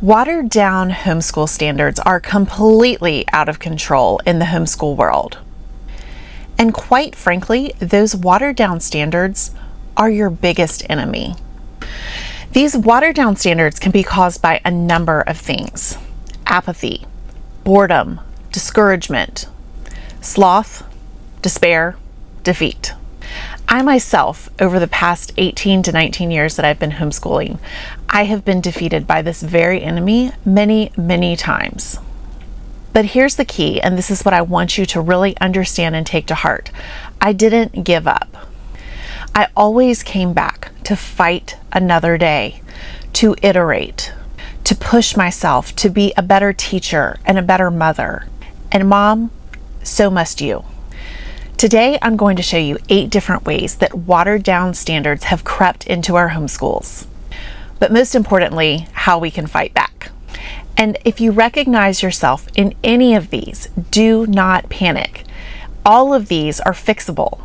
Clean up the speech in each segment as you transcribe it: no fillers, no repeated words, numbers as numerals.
Watered down homeschool standards are completely out of control in the homeschool world. And quite frankly, those watered down standards are your biggest enemy. These watered down standards can be caused by a number of things: apathy, boredom, discouragement, sloth, despair, defeat. I myself, over the past 18 to 19 years that I've been homeschooling, I have been defeated by this very enemy many, many times. But here's the key, and this is what I want you to really understand and take to heart. I didn't give up. I always came back to fight another day, to iterate, to push myself to be a better teacher and a better mother. And Mom, so must you. Today, I'm going to show you 8 different ways that watered down standards have crept into our homeschools. But most importantly, how we can fight back. And if you recognize yourself in any of these, do not panic. All of these are fixable.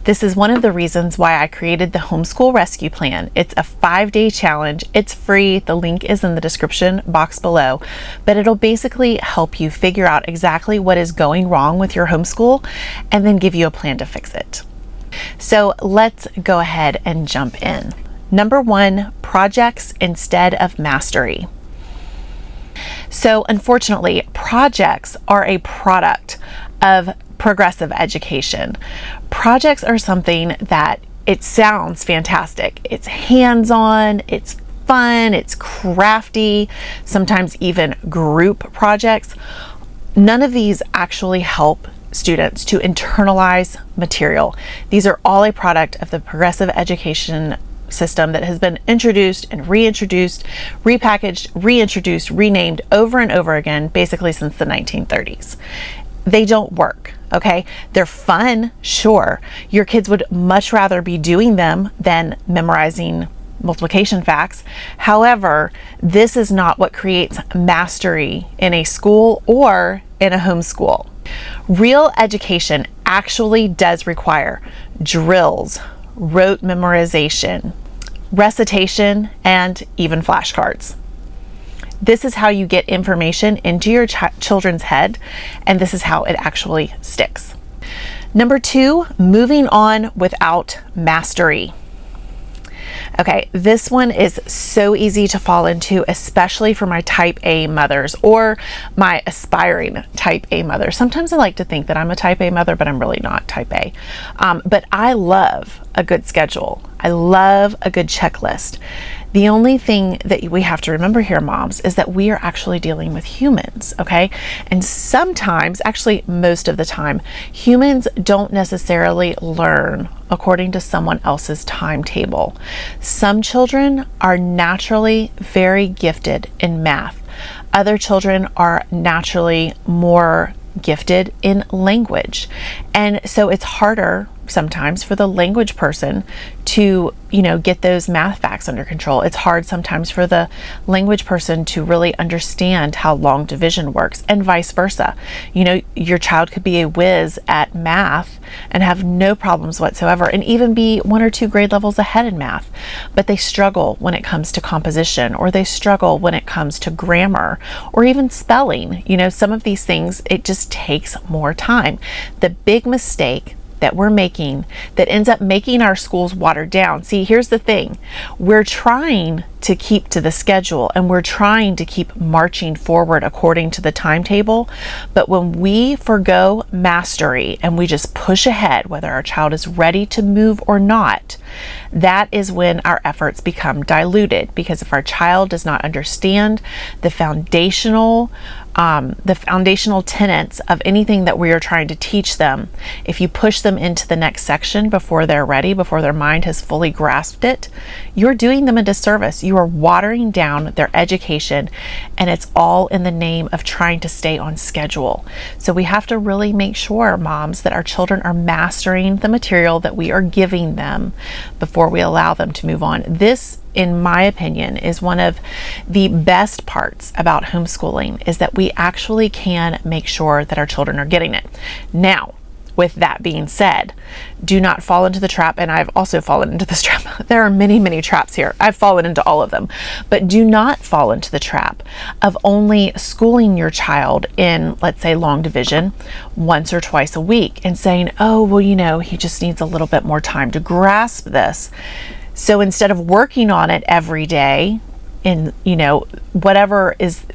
This is one of the reasons why I created the Homeschool Rescue Plan. It's a 5-day challenge. It's free. The link is in the description box below, but it'll basically help you figure out exactly what is going wrong with your homeschool and then give you a plan to fix it. So let's go ahead and jump in. Number 1, projects instead of mastery. So unfortunately, projects are a product of progressive education. Projects are something that it sounds fantastic. It's hands-on, it's fun, it's crafty, sometimes even group projects. None of these actually help students to internalize material. These are all a product of the progressive education system that has been introduced and reintroduced, repackaged, reintroduced, renamed over and over again, basically since the 1930s. They don't work, okay? They're fun, sure. Your kids would much rather be doing them than memorizing multiplication facts. However, this is not what creates mastery in a school or in a homeschool. Real education actually does require drills, rote memorization, recitation, and even flashcards. This is how you get information into your children's head, and this is how it actually sticks. Number 2, moving on without mastery. Okay, this one is so easy to fall into, especially for my type A mothers or my aspiring type A mothers. Sometimes I like to think that I'm a type A mother, but I'm really not type A. But I love a good schedule. I love a good checklist. The only thing that we have to remember here, moms, is that we are actually dealing with humans, okay? And sometimes, actually most of the time, humans don't necessarily learn according to someone else's timetable. Some children are naturally very gifted in math. Other children are naturally more gifted in language. And so it's harder sometimes for the language person to, get those math facts under control. It's hard sometimes for the language person to really understand how long division works, and vice versa. Your child could be a whiz at math and have no problems whatsoever, and even be 1 or 2 grade levels ahead in math, but they struggle when it comes to composition, or they struggle when it comes to grammar, or even spelling. Some of these things, it just takes more time. The big mistake that we're making that ends up making our schools watered down. See, here's the thing. We're trying to keep to the schedule, and we're trying to keep marching forward according to the timetable. But when we forgo mastery and we just push ahead, whether our child is ready to move or not, that is when our efforts become diluted. Because if our child does not understand the foundational tenets of anything that we are trying to teach them, if you push them into the next section before they're ready, before their mind has fully grasped it, you're doing them a disservice. You are watering down their education, and it's all in the name of trying to stay on schedule. So we have to really make sure, moms, that our children are mastering the material that we are giving them before we allow them to move on. This, in my opinion, is one of the best parts about homeschooling, is that we actually can make sure that our children are getting it. Now, with that being said, do not fall into the trap. And I've also fallen into this trap. There are many, many traps here. I've fallen into all of them, but do not fall into the trap of only schooling your child in, let's say, long division once or twice a week and saying, oh, well, he just needs a little bit more time to grasp this. So instead of working on it every day in, whatever is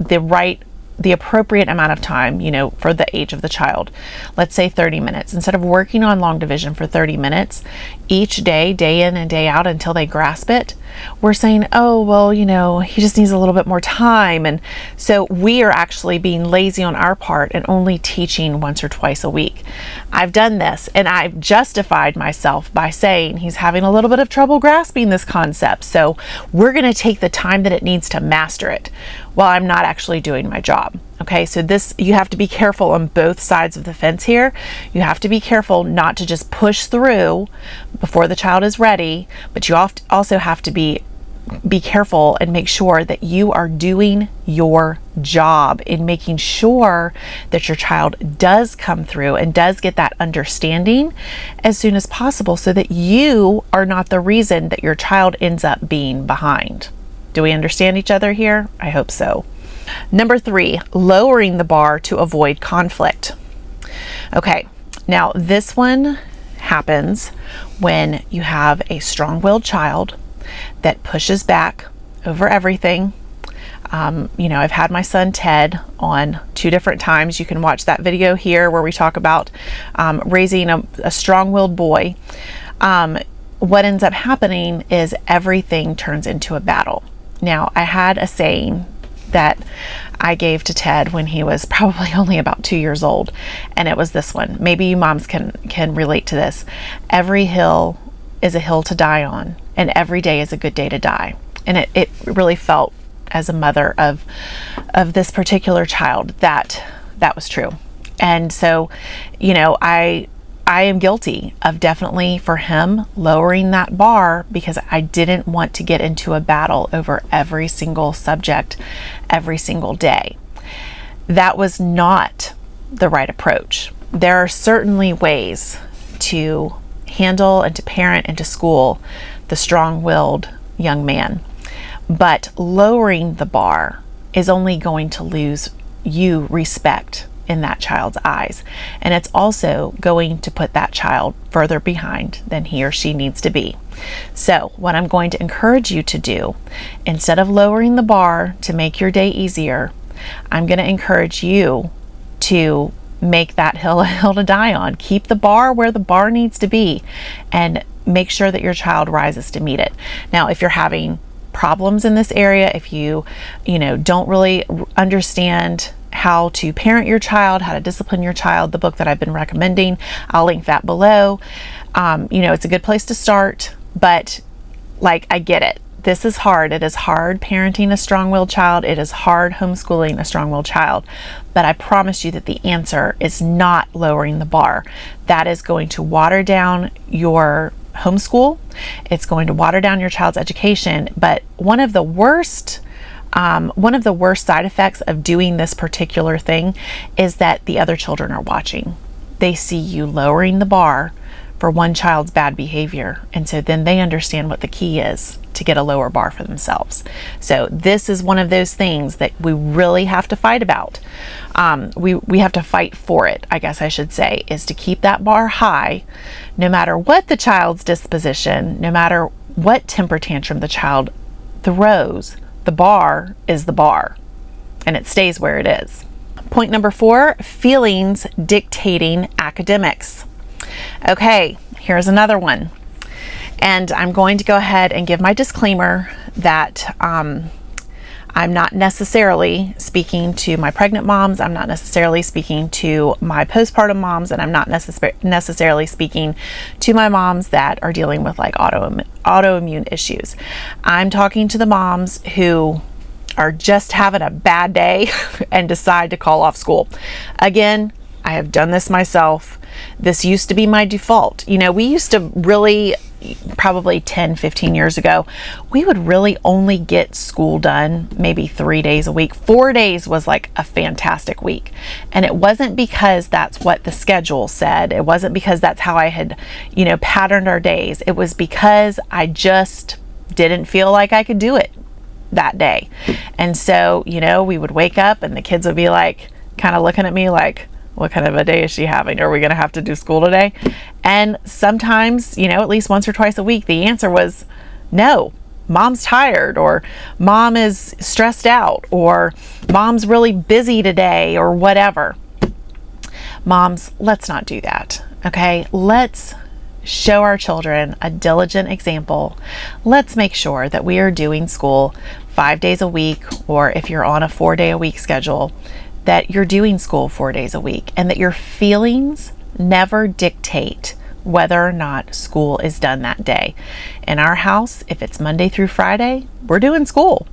the appropriate amount of time, for the age of the child, let's say 30 minutes, instead of working on long division for 30 minutes each day, day in and day out until they grasp it, we're saying, oh, well, he just needs a little bit more time. And so we are actually being lazy on our part and only teaching once or twice a week. I've done this and I've justified myself by saying he's having a little bit of trouble grasping this concept. So we're going to take the time that it needs to master it while I'm not actually doing my job. Okay, so you have to be careful on both sides of the fence here. You have to be careful not to just push through before the child is ready, but you also have to be careful and make sure that you are doing your job in making sure that your child does come through and does get that understanding as soon as possible, so that you are not the reason that your child ends up being behind. Do we understand each other here? I hope so. Number 3, lowering the bar to avoid conflict. Okay, now this one happens when you have a strong-willed child that pushes back over everything. I've had my son Ted on 2 different times. You can watch that video here where we talk about raising a strong-willed boy. What ends up happening is everything turns into a battle. Now, I had a saying that I gave to Ted when he was probably only about 2 years old, and it was this one. Maybe you moms can relate to this. Every hill is a hill to die on, and every day is a good day to die. And it really felt, as a mother of this particular child, that was true. And so, I am guilty of definitely, for him, lowering that bar because I didn't want to get into a battle over every single subject every single day. That was not the right approach. There are certainly ways to handle and to parent and to school the strong-willed young man, but lowering the bar is only going to lose you respect in that child's eyes. And it's also going to put that child further behind than he or she needs to be. So what I'm going to encourage you to do, instead of lowering the bar to make your day easier, I'm going to encourage you to make that hill a hill to die on. Keep the bar where the bar needs to be and make sure that your child rises to meet it. Now, if you're having problems in this area, if you don't really understand how to parent your child, how to discipline your child, the book that I've been recommending, I'll link that below. It's a good place to start, but I get it. This is hard. It is hard parenting a strong-willed child. It is hard homeschooling a strong-willed child, but I promise you that the answer is not lowering the bar. That is going to water down your homeschool. It's going to water down your child's education, but one of the worst side effects of doing this particular thing is that the other children are watching. They see you lowering the bar for one child's bad behavior, and so then they understand what the key is to get a lower bar for themselves. So this is one of those things that we really have to fight about. We have to fight for it, I guess I should say, is to keep that bar high no matter what the child's disposition, no matter what temper tantrum the child throws. The bar is the bar, and it stays where it is. Point number 4, feelings dictating academics. Okay, here's another one. And I'm going to go ahead and give my disclaimer that I'm not necessarily speaking to my pregnant moms. I'm not necessarily speaking to my postpartum moms, and I'm not necessarily speaking to my moms that are dealing with autoimmune issues. I'm talking to the moms who are just having a bad day and decide to call off school. Again, I have done this myself. This used to be my default. We used to really, probably 10, 15 years ago, we would really only get school done maybe 3 days a week. 4 days was like a fantastic week. And it wasn't because that's what the schedule said. It wasn't because that's how I had, patterned our days. It was because I just didn't feel like I could do it that day. And so, we would wake up and the kids would be like, kind of looking at me like, what kind of a day is she having? Are we going to have to do school today? And sometimes, at least once or twice a week, the answer was no. Mom's tired, or mom is stressed out, or mom's really busy today, or whatever. Moms, let's not do that. Okay? Let's show our children a diligent example. Let's make sure that we are doing school 5 days a week, or if you're on a 4-day-a-week schedule, that you're doing school 4 days a week, and that your feelings never dictate whether or not school is done that day. In our house, if it's Monday through Friday, we're doing school.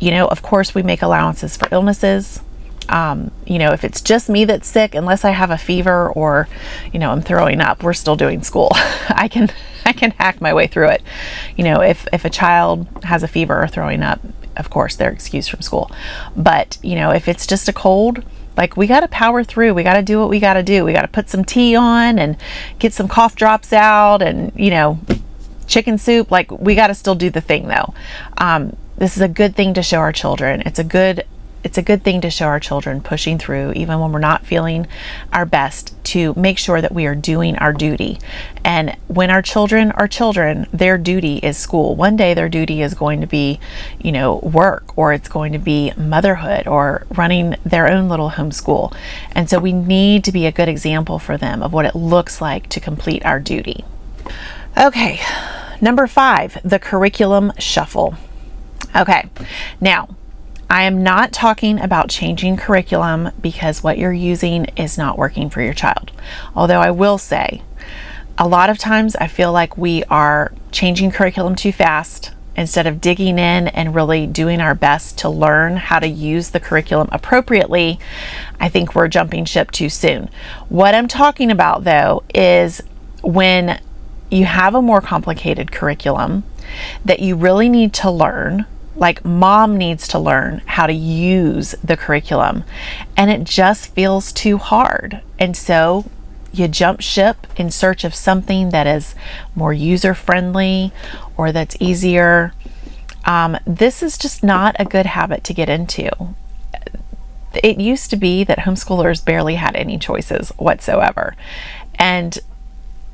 Of course, we make allowances for illnesses. If it's just me that's sick, unless I have a fever or, I'm throwing up, we're still doing school. I can hack my way through it. If a child has a fever or throwing up, of course, they're excused from school. But, if it's just a cold, like, we got to power through. We got to do what we got to do. We got to put some tea on and get some cough drops out and, chicken soup. Like, we got to still do the thing, though. This is a good thing to show our children. It's a good thing to show our children pushing through, even when we're not feeling our best, to make sure that we are doing our duty. And when our children are children, their duty is school. One day their duty is going to be, work, or it's going to be motherhood, or running their own little homeschool. And so we need to be a good example for them of what it looks like to complete our duty. Okay, number 5, the curriculum shuffle. Okay, now, I am not talking about changing curriculum because what you're using is not working for your child. Although I will say, a lot of times I feel like we are changing curriculum too fast instead of digging in and really doing our best to learn how to use the curriculum appropriately. I think we're jumping ship too soon. What I'm talking about, though, is when you have a more complicated curriculum that you really need to learn. Like, mom needs to learn how to use the curriculum, and it just feels too hard. And so you jump ship in search of something that is more user-friendly or that's easier. This is just not a good habit to get into. It used to be that homeschoolers barely had any choices whatsoever. And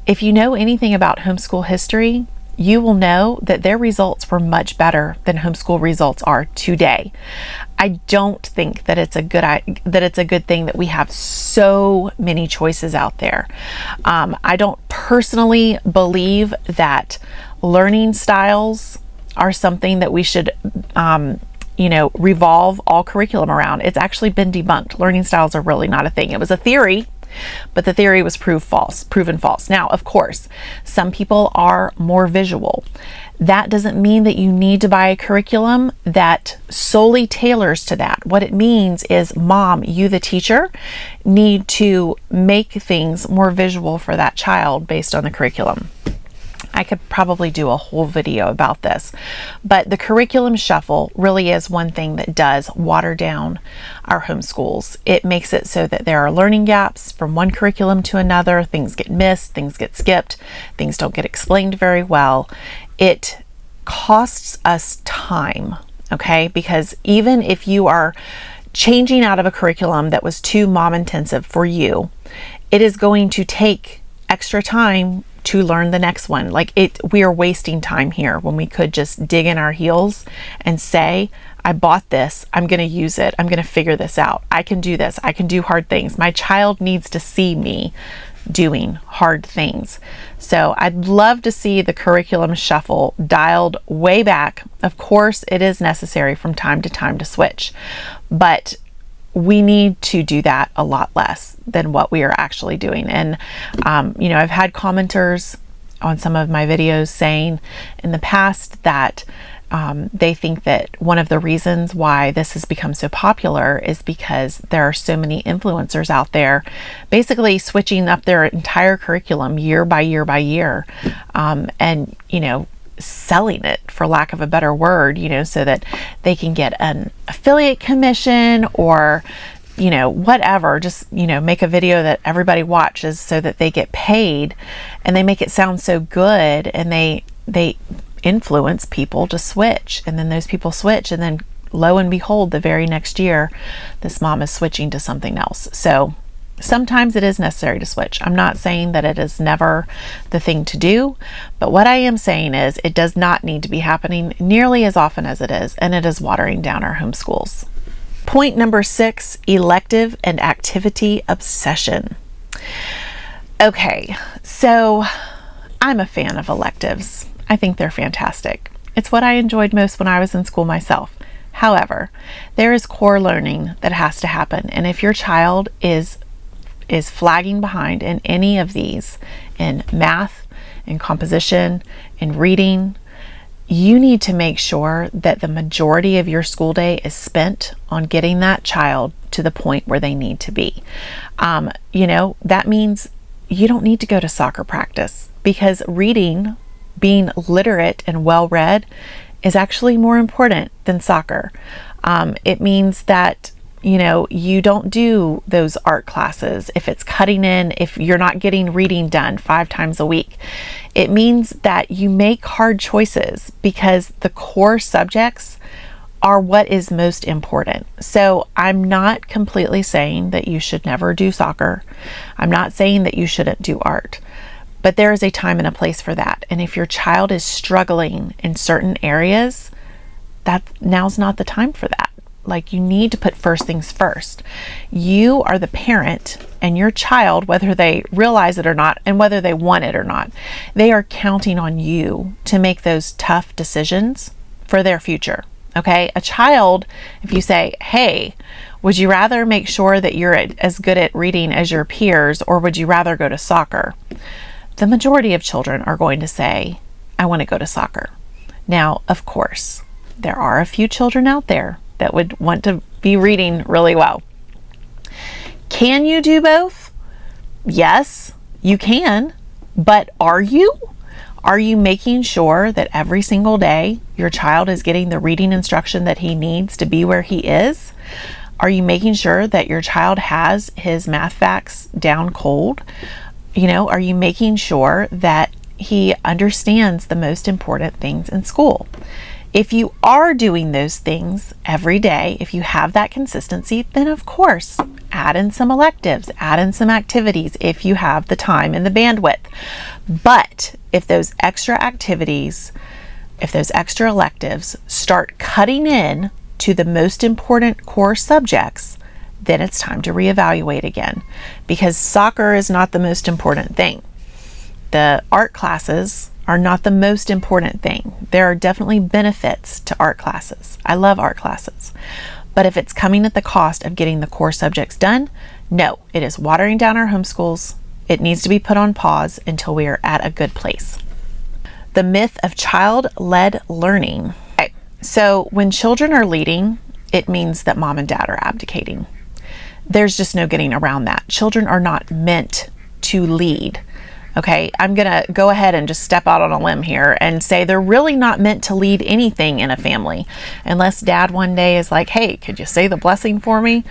if you know anything about homeschool history, you will know that their results were much better than homeschool results are today. I don't think that it's a good thing that we have so many choices out there. I don't personally believe that learning styles are something that we should revolve all curriculum around. It's actually been debunked. Learning styles are really not a thing. It was a theory, but the theory was proven false. Now, of course, some people are more visual. That doesn't mean that you need to buy a curriculum that solely tailors to that. What it means is, mom, you, the teacher, need to make things more visual for that child based on the curriculum. I could probably do a whole video about this, but the curriculum shuffle really is one thing that does water down our homeschools. It makes it so that there are learning gaps from one curriculum to another. Things get missed, things get skipped, things don't get explained very well. It costs us time, okay? Because even if you are changing out of a curriculum that was too mom intensive for you, it is going to take extra time to learn the next one. We are wasting time here when we could just dig in our heels and say, I bought this, I'm going to use it, I'm going to figure this out, I can do this, I can do hard things. My child needs to see me doing hard things. So I'd love to see the curriculum shuffle dialed way back. Of course, it is necessary from time to time to switch, but we need to do that a lot less than what we are actually doing. And, I've had commenters on some of my videos saying in the past that They think that one of the reasons why this has become so popular is because there are so many influencers out there basically switching up their entire curriculum year by year by year, and, selling it, for lack of a better word, so that they can get an affiliate commission or whatever, just, make a video that everybody watches so that they get paid, and they make it sound so good, and they influence people to switch, and then those people switch, and then lo and behold, the very next year, this mom is switching to something else. So sometimes it is necessary to switch. I'm not saying that it is never the thing to do, but what I am saying is it does not need to be happening nearly as often as it is, and it is watering down our homeschools. Point number 6, elective and activity obsession. Okay, so I'm a fan of electives. I think they're fantastic. It's what I enjoyed most when I was in school myself. However, there is core learning that has to happen, and if your child is flagging behind in any of these, in math, in composition, in reading, you need to make sure that the majority of your school day is spent on getting that child to the point where they need to be. That means you don't need to go to soccer practice, because reading, being literate and well-read, is actually more important than soccer. It means that you don't do those art classes if it's cutting in, if you're not getting reading done 5 times a week. It means that you make hard choices, because the core subjects are what is most important. So I'm not completely saying that you should never do soccer. I'm not saying that you shouldn't do art, but there is a time and a place for that. And if your child is struggling in certain areas, now's not the time for that. Like, you need to put first things first. You are the parent, and your child, whether they realize it or not, and whether they want it or not, they are counting on you to make those tough decisions for their future. Okay? A child, if you say, hey, would you rather make sure that you're as good at reading as your peers, or would you rather go to soccer? The majority of children are going to say, I want to go to soccer. Now, of course, there are a few children out there that would want to be reading really well. Can you do both? Yes, you can. But are you? Are you making sure that every single day your child is getting the reading instruction that he needs to be where he is? Are you making sure that your child has his math facts down cold? Are you making sure that he understands the most important things in school? If you are doing those things every day, if you have that consistency, then of course, add in some electives, add in some activities if you have the time and the bandwidth. But if those extra activities, if those extra electives start cutting in to the most important core subjects, then it's time to reevaluate again, because soccer is not the most important thing. The art classes are not the most important thing. There are definitely benefits to art classes. I love art classes. But if it's coming at the cost of getting the core subjects done, no, it is watering down our homeschools. It needs to be put on pause until we are at a good place. The myth of child-led learning. Okay, so when children are leading, it means that mom and dad are abdicating. There's just no getting around that. Children are not meant to lead. Okay, I'm going to go ahead and just step out on a limb here and say they're really not meant to lead anything in a family, unless dad one day is like, hey, could you say the blessing for me?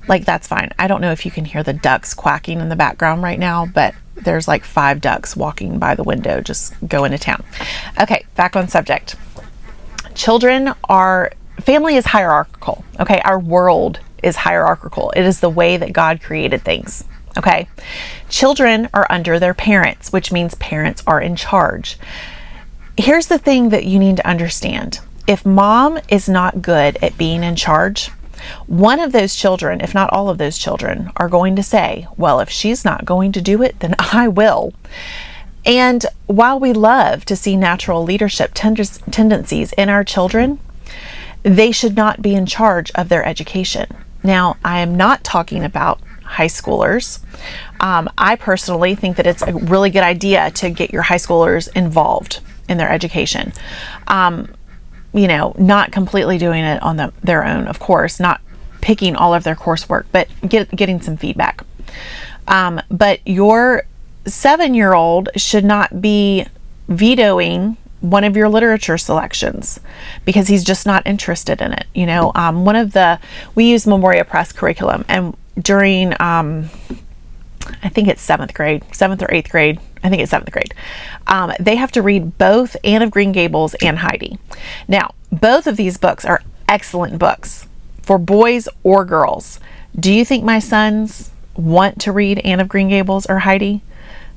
Like, that's fine. I don't know if you can hear the ducks quacking in the background right now, but there's like 5 ducks walking by the window just going to town. Okay, back on subject. Family is hierarchical. Okay, our world is hierarchical. It is the way that God created things. Okay, children are under their parents, which means parents are in charge. Here's the thing that you need to understand. If mom is not good at being in charge, one of those children, if not all of those children, are going to say, well, if she's not going to do it, then I will. And while we love to see natural leadership tendencies in our children, they should not be in charge of their education. Now, I am not talking about high schoolers. I personally think that it's a really good idea to get your high schoolers involved in their education. not completely doing it on their own, of course, not picking all of their coursework, but getting some feedback. But your 7-year-old should not be vetoing one of your literature selections because he's just not interested in it. We use Memoria Press curriculum, and during, I think it's 7th or 8th grade. I think it's 7th grade. They have to read both Anne of Green Gables and Heidi. Now, both of these books are excellent books for boys or girls. Do you think my sons want to read Anne of Green Gables or Heidi?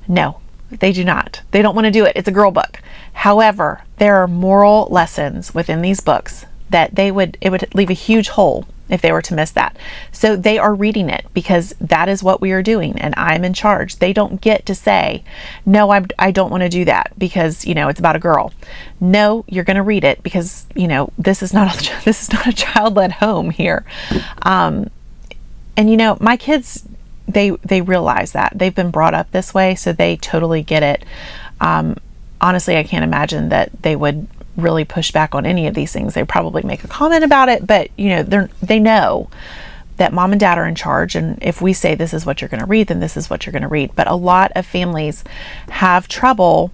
No, they do not. They don't want to do it. It's a girl book. However, there are moral lessons within these books that it would leave a huge hole if they were to miss that. So they are reading it because that is what we are doing, and I'm in charge. They don't get to say, no, I don't want to do that because, it's about a girl. No, you're going to read it because, this is not a child-led home here. And my kids, they realize that. They've been brought up this way, so they totally get it. Honestly, I can't imagine that they would really push back on any of these things. They probably make a comment about it, but they know that mom and dad are in charge, and if we say this is what you're going to read, then this is what you're going to read. But a lot of families have trouble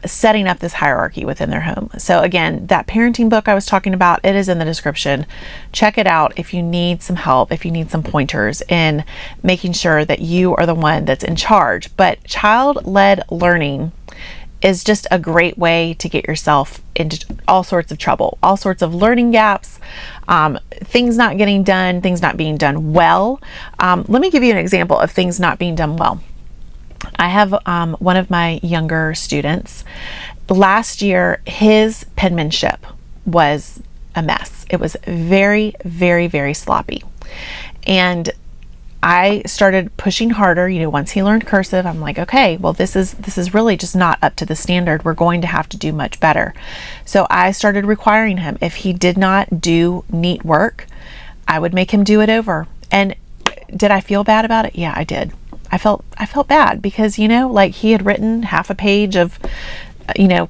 setting up this hierarchy within their home. So again, that parenting book I was talking about, it is in the description. Check it out if you need some help, if you need some pointers in making sure that you are the one that's in charge. But child-led learning is just a great way to get yourself into all sorts of trouble, all sorts of learning gaps, things not getting done, things not being done well. Let me give you an example of things not being done well. I have one of my younger students. Last year, his penmanship was a mess. It was very, very, very sloppy. And I started pushing harder. Once he learned cursive, I'm like, okay, well, this is really just not up to the standard. We're going to have to do much better. So I started requiring him, if he did not do neat work, I would make him do it over. And did I feel bad about it? Yeah, I did. I felt bad because, like he had written half a page of,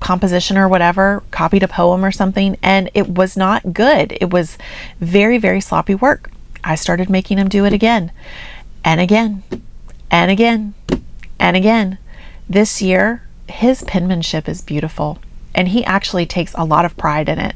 composition or whatever, copied a poem or something, and it was not good. It was very, very sloppy work. I started making him do it again and again and again and again. This year, his penmanship is beautiful, and he actually takes a lot of pride in it.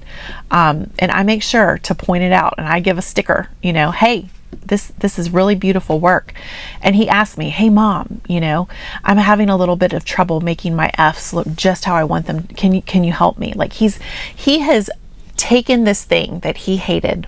And I make sure to point it out, and I give a sticker, hey, this is really beautiful work. And he asked me, hey mom, I'm having a little bit of trouble making my F's look just how I want them. Can you help me? Like he has taken this thing that he hated,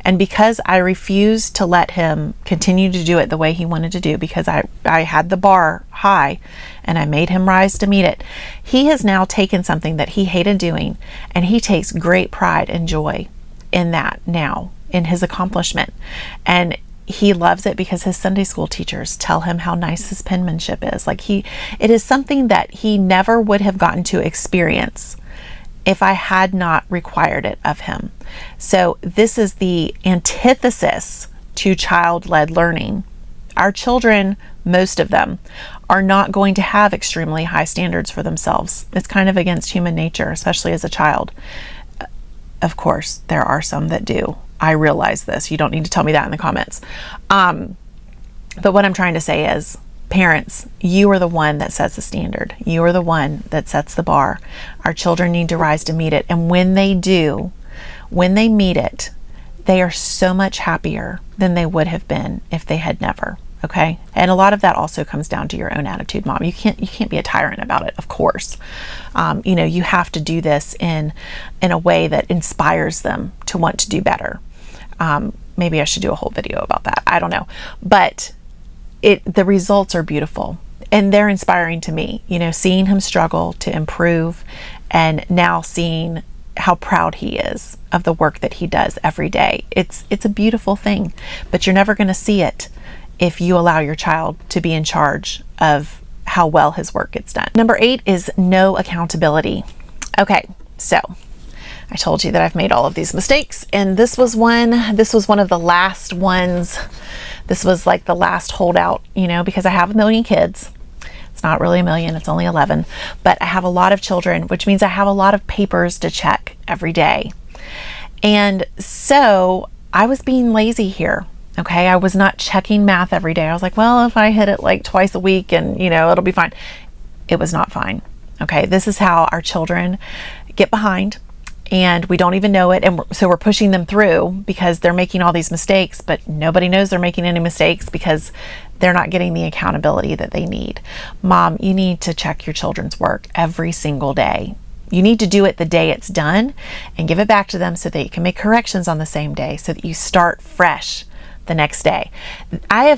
and because I refused to let him continue to do it the way he wanted to do, because I had the bar high and I made him rise to meet it, he has now taken something that he hated doing, and he takes great pride and joy in that now, in his accomplishment. And he loves it because his Sunday school teachers tell him how nice his penmanship is. It is something that he never would have gotten to experience if I had not required it of him. So this is the antithesis to child-led learning. Our children, most of them, are not going to have extremely high standards for themselves. It's kind of against human nature, especially as a child. Of course, there are some that do. I realize this. You don't need to tell me that in the comments. But what I'm trying to say is, parents, you are the one that sets the standard. You are the one that sets the bar. Our children need to rise to meet it. And when they do, when they meet it, they are so much happier than they would have been if they had never. Okay. And a lot of that also comes down to your own attitude, mom. You can't be a tyrant about it, of course. You have to do this in a way that inspires them to want to do better. Maybe I should do a whole video about that. I don't know. But the results are beautiful, and they're inspiring to me, seeing him struggle to improve, and now seeing how proud he is of the work that he does every day. It's a beautiful thing, but you're never going to see it if you allow your child to be in charge of how well his work gets done. Number 8 is no accountability. Okay, so I told you that I've made all of these mistakes, and this was one of the last ones. This was like the last holdout, because I have a million kids, It's not really a million, it's only 11. But I have a lot of children, which means I have a lot of papers to check every day. And so I was being lazy here. Okay, I was not checking math every day. I was like, well, if I hit it like twice a week and it'll be fine. It was not fine. Okay, this is how our children get behind and we don't even know it. And so we're pushing them through because they're making all these mistakes, but nobody knows they're making any mistakes because they're not getting the accountability that they need. Mom, you need to check your children's work every single day. You need to do it the day it's done and give it back to them so that you can make corrections on the same day so that you start fresh the next day. I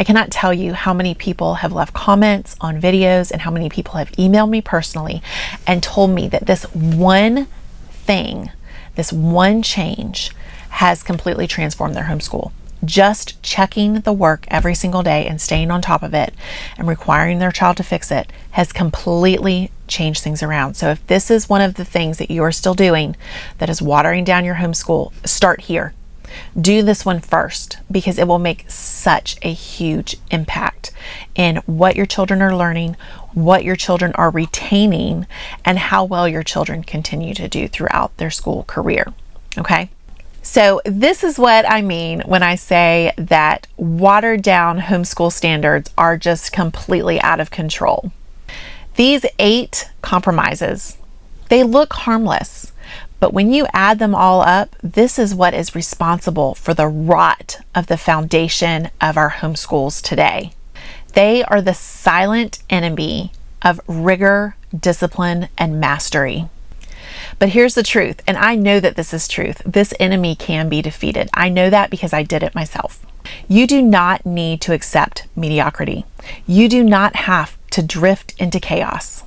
cannot tell you how many people have left comments on videos and how many people have emailed me personally and told me that this one thing, this one change has completely transformed their homeschool. Just checking the work every single day and staying on top of it and requiring their child to fix it has completely changed things around. So if this is one of the things that you are still doing that is watering down your homeschool, start here. Do this one first because it will make such a huge impact in what your children are learning, what your children are retaining, and how well your children continue to do throughout their school career. Okay? So this is what I mean when I say that watered down homeschool standards are just completely out of control. These 8 compromises, they look harmless, but when you add them all up, this is what is responsible for the rot of the foundation of our homeschools today. They are the silent enemy of rigor, discipline, and mastery. But here's the truth, and I know that this is truth. This enemy can be defeated. I know that because I did it myself. You do not need to accept mediocrity. You do not have to drift into chaos.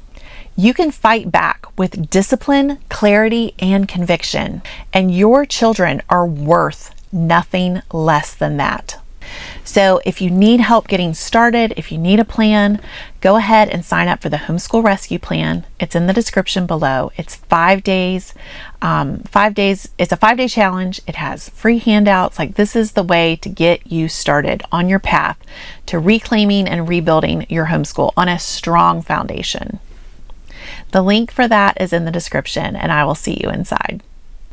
You can fight back with discipline, clarity, and conviction, and your children are worth nothing less than that. So if you need help getting started, if you need a plan, go ahead and sign up for the Homeschool Rescue Plan. It's in the description below. It's 5 days. It's a 5-day challenge. It has free handouts. Like, this is the way to get you started on your path to reclaiming and rebuilding your homeschool on a strong foundation. The link for that is in the description, and I will see you inside.